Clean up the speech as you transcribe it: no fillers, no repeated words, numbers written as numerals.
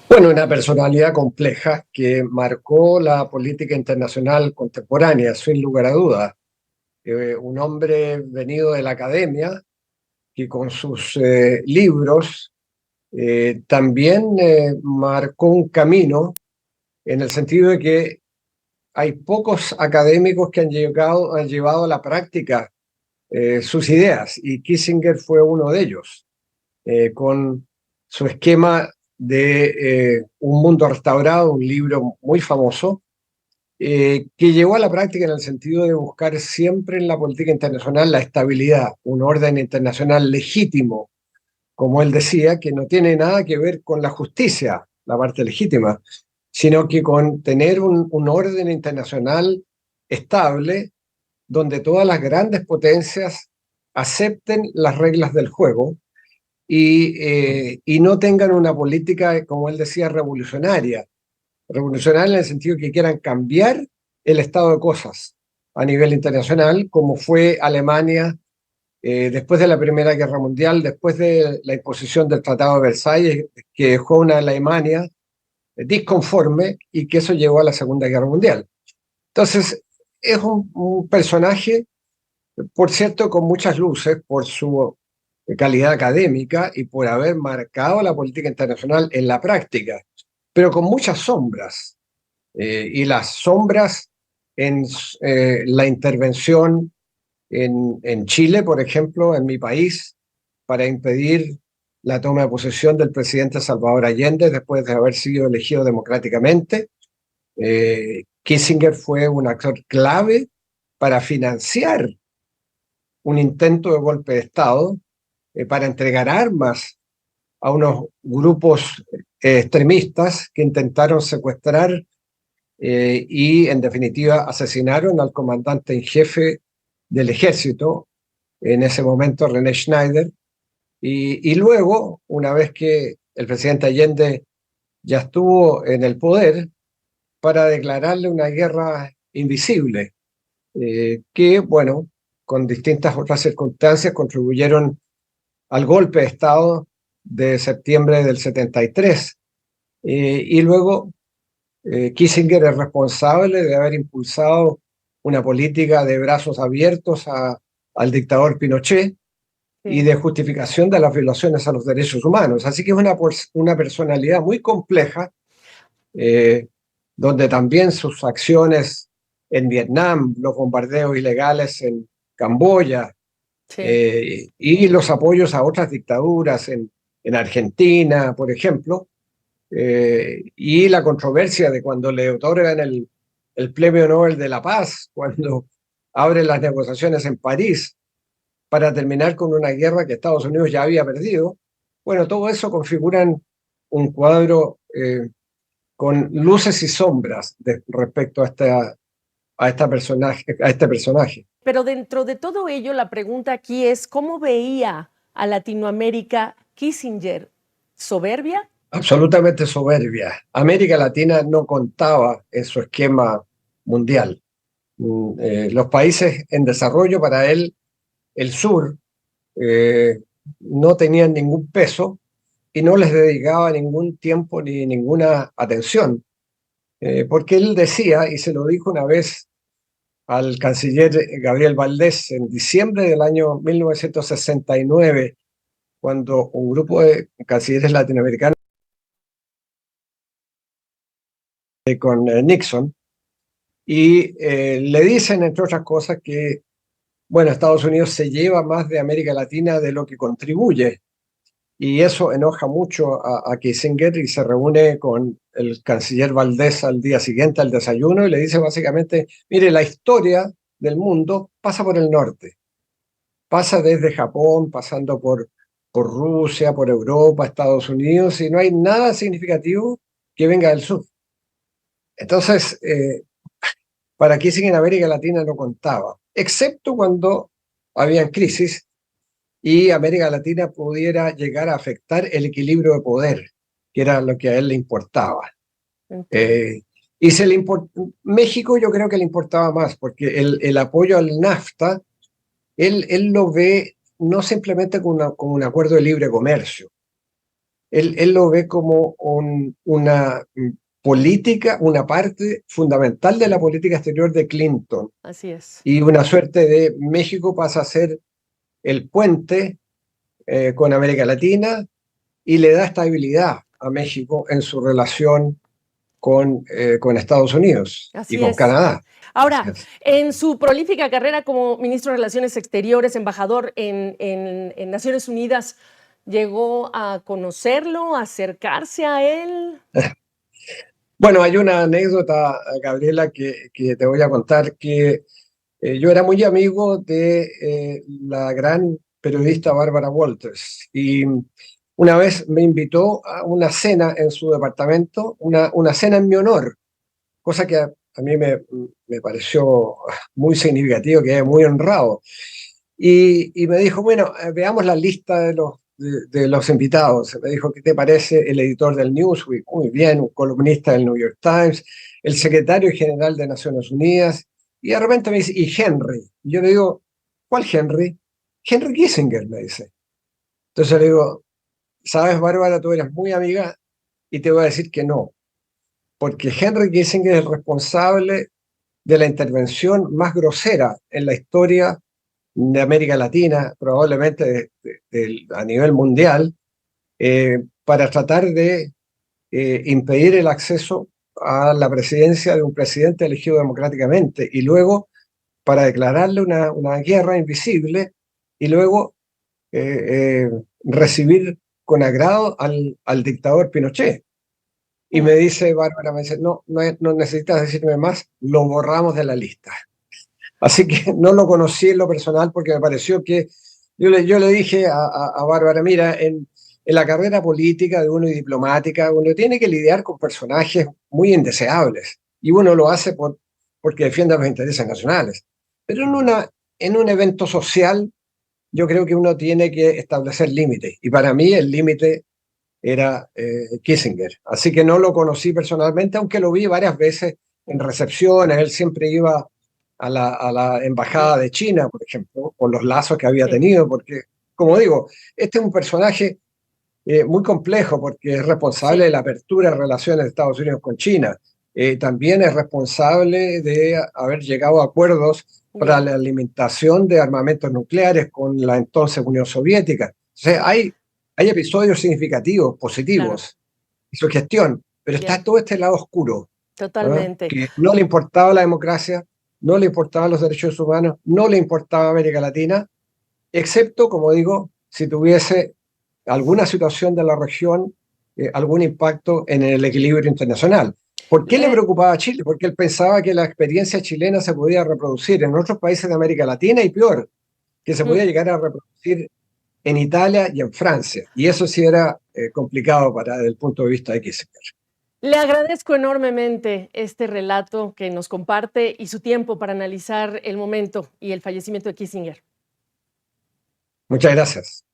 Bueno, una personalidad compleja que marcó la política internacional contemporánea, sin lugar a dudas. Un hombre venido de la academia que con sus libros también marcó un camino en el sentido de que hay pocos académicos que han llevado a la práctica sus ideas y Kissinger fue uno de ellos, con su esquema de Un mundo restaurado, un libro muy famoso, que llevó a la práctica en el sentido de buscar siempre en la política internacional la estabilidad, un orden internacional legítimo, como él decía, que no tiene nada que ver con la justicia, la parte legítima, sino que con tener un orden internacional estable donde todas las grandes potencias acepten las reglas del juego y no tengan una política, como él decía, revolucionaria. Revolucionaria en el sentido que quieran cambiar el estado de cosas a nivel internacional, como fue Alemania después de la Primera Guerra Mundial, después de la imposición del Tratado de Versalles, que dejó una Alemania disconforme y que eso llevó a la Segunda Guerra Mundial. Entonces, es un personaje, por cierto, con muchas luces por su calidad académica y por haber marcado la política internacional en la práctica, pero con muchas sombras. Y las sombras en la intervención en Chile, por ejemplo, en mi país, para impedir la toma de posesión del presidente Salvador Allende después de haber sido elegido democráticamente. Kissinger fue un actor clave para financiar un intento de golpe de Estado, para entregar armas a unos grupos extremistas que intentaron secuestrar y, en definitiva, asesinaron al comandante en jefe del ejército, en ese momento René Schneider, y luego, una vez que el presidente Allende ya estuvo en el poder, para declararle una guerra invisible, que, bueno, con distintas otras circunstancias contribuyeron al golpe de Estado de septiembre del 73. Y luego Kissinger es responsable de haber impulsado una política de brazos abiertos al dictador Pinochet y Sí. de justificación de las violaciones a los derechos humanos. Así que es una personalidad muy compleja, eh, donde también sus acciones en Vietnam, los bombardeos ilegales en Camboya, Sí. y los apoyos a otras dictaduras en Argentina, por ejemplo, y la controversia de cuando le otorgan el Premio Nobel de la Paz, cuando abren las negociaciones en París para terminar con una guerra que Estados Unidos ya había perdido. Bueno, todo eso configuran un cuadro con luces y sombras respecto a este personaje. Pero dentro de todo ello, la pregunta aquí es, ¿cómo veía a Latinoamérica Kissinger? ¿Soberbia? Absolutamente soberbia. América Latina no contaba en su esquema mundial. Los países en desarrollo para él, el sur, eh, no tenían ningún peso y no les dedicaba ningún tiempo ni ninguna atención, porque él decía, y se lo dijo una vez al canciller Gabriel Valdés en diciembre del año 1969, cuando un grupo de cancilleres latinoamericanos con Nixon, y le dicen, entre otras cosas, que, bueno, Estados Unidos se lleva más de América Latina de lo que contribuye, y eso enoja mucho a Kissinger y se reúne con el canciller Valdés al día siguiente al desayuno y le dice básicamente, mire, la historia del mundo pasa por el norte, pasa desde Japón, pasando por Rusia, por Europa, Estados Unidos, y no hay nada significativo que venga del sur. Entonces, para Kissinger en América Latina no contaba, excepto cuando habían crisis y América Latina pudiera llegar a afectar el equilibrio de poder, que era lo que a él le importaba. Entiendo. Eh, y México yo creo que le importaba más, porque el apoyo al NAFTA, él lo ve no simplemente como un acuerdo de libre comercio, Él lo ve como una política, una parte fundamental de la política exterior de Clinton Así es. y una suerte de México pasa a ser el puente con América Latina y le da estabilidad a México en su relación con Estados Unidos y Así con es. Canadá. Así Ahora, es. en su prolífica carrera como ministro de Relaciones Exteriores, embajador en Naciones Unidas, ¿llegó a conocerlo, a acercarse a él? Bueno, hay una anécdota, Gabriela, que te voy a contar, que yo era muy amigo de la gran periodista Bárbara Walters y una vez me invitó a una cena en su departamento, una cena en mi honor, cosa que a mí me pareció muy significativo, quedé muy honrado. Y me dijo, bueno, veamos la lista de los invitados. Me dijo, ¿qué te parece el editor del Newsweek? Muy bien, un columnista del New York Times, el secretario general de Naciones Unidas. Y de repente me dice, ¿y Henry? Y yo le digo, ¿cuál Henry? Henry Kissinger, me dice. Entonces le digo, sabes, Bárbara, tú eres muy amiga y te voy a decir que no, porque Henry Kissinger es el responsable de la intervención más grosera en la historia de América Latina, probablemente a nivel mundial, para tratar de impedir el acceso a la presidencia de un presidente elegido democráticamente y luego para declararle una guerra invisible y luego recibir con agrado al dictador Pinochet. Y me dice, Bárbara, me dice, no, no necesitas decirme más, lo borramos de la lista. Así que no lo conocí en lo personal porque me pareció que yo le dije a Bárbara, mira, en la carrera política de uno y diplomática, uno tiene que lidiar con personajes muy indeseables y uno lo hace porque defiende los intereses nacionales. Pero en un evento social yo creo que uno tiene que establecer límites y para mí el límite era Kissinger. Así que no lo conocí personalmente, aunque lo vi varias veces en recepciones. Él siempre iba a la embajada Sí, de China, por ejemplo, con los lazos que había sí, tenido, porque, como digo, este es un personaje muy complejo porque es responsable de sí, la apertura de relaciones de Estados Unidos con China. También es responsable de haber llegado a acuerdos para bien, la alimentación de armamentos nucleares con la entonces Unión Soviética. O sea, hay episodios significativos, claro, positivos, y su gestión, pero está bien, todo este lado oscuro, ¿ah? totalmente. Que no le importaba la democracia, no le importaban los derechos humanos, no le importaba América Latina, excepto, como digo, si tuviese alguna situación de la región, algún impacto en el equilibrio internacional. ¿Por qué le Le- preocupaba a Chile? Porque él pensaba que la experiencia chilena se podía reproducir en otros países de América Latina y peor, que se podía mm, llegar a reproducir en Italia y en Francia. Y eso sí era complicado desde el punto de vista de Kissinger. Le agradezco enormemente este relato que nos comparte y su tiempo para analizar el momento y el fallecimiento de Kissinger. Muchas gracias.